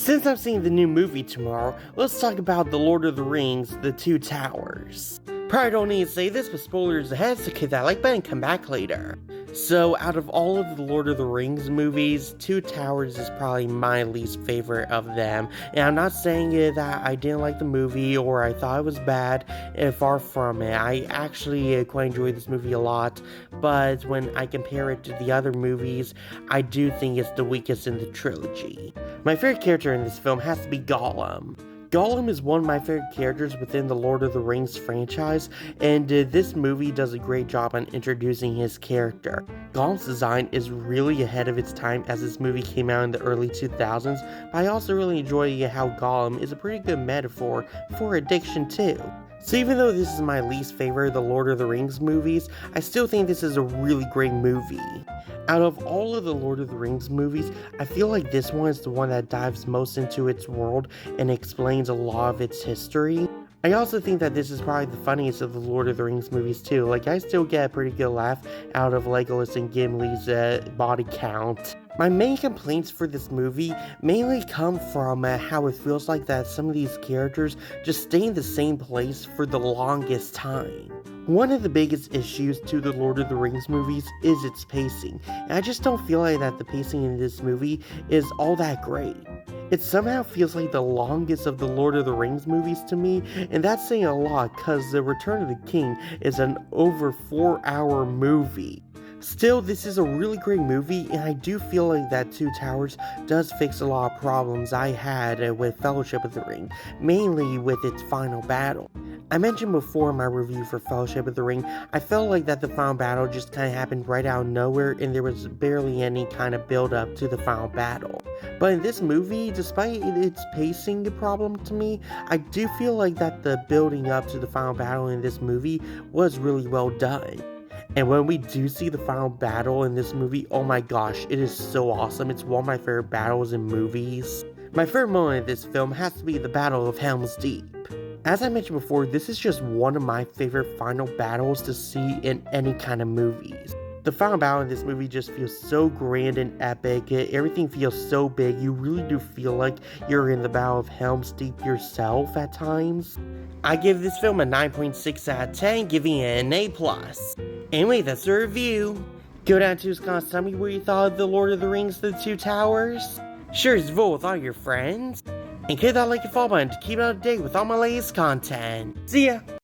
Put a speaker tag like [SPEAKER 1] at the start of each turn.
[SPEAKER 1] Since I'm seeing the new movie tomorrow, let's talk about The Lord of the Rings, The Two Towers. Probably don't need to say this, but spoilers ahead, so hit that like button and come back later. So, out of all of the Lord of the Rings movies, Two Towers is probably my least favorite of them. And I'm not saying that I didn't like the movie or I thought it was bad, far from it. I actually quite enjoyed this movie a lot, but when I compare it to the other movies, I do think it's the weakest in the trilogy. My favorite character in this film has to be Gollum. Gollum is one of my favorite characters within the Lord of the Rings franchise, and this movie does a great job on introducing his character. Gollum's design is really ahead of its time as this movie came out in the early 2000s, but I also really enjoy how Gollum is a pretty good metaphor for addiction too. So even though this is my least favorite of the Lord of the Rings movies, I still think this is a really great movie. Out of all of the Lord of the Rings movies, I feel like this one is the one that dives most into its world and explains a lot of its history. I also think that this is probably the funniest of the Lord of the Rings movies too. Like, I still get a pretty good laugh out of Legolas and Gimli's body count. My main complaints for this movie mainly come from how it feels like that some of these characters just stay in the same place for the longest time. One of the biggest issues to the Lord of the Rings movies is its pacing, and I just don't feel like that the pacing in this movie is all that great. It somehow feels like the longest of the Lord of the Rings movies to me, and that's saying a lot because The Return of the King is an over 4-hour movie. Still, this is a really great movie, and I do feel like that Two Towers does fix a lot of problems I had with Fellowship of the Ring, mainly with its final battle. I mentioned before in my review for Fellowship of the Ring, I felt like that the final battle just kind of happened right out of nowhere, and there was barely any kind of build up to the final battle. But in this movie, despite its pacing problem to me, I do feel like that the building up to the final battle in this movie was really well done. And when we do see the final battle in this movie, oh my gosh, it is so awesome. It's one of my favorite battles in movies. My favorite moment of this film has to be the Battle of Helm's Deep. As I mentioned before, this is just one of my favorite final battles to see in any kind of movies. The final battle in this movie just feels so grand and epic. Everything feels so big. You really do feel like you're in the Battle of Helm's Deep yourself at times. I give this film a 9.6 out of 10, giving it an A+. Anyway, that's the review. Go down to his comments, tell me what you thought of The Lord of the Rings, The Two Towers. Share his vote with all your friends. And click that like and follow button to keep up to date with all my latest content. See ya!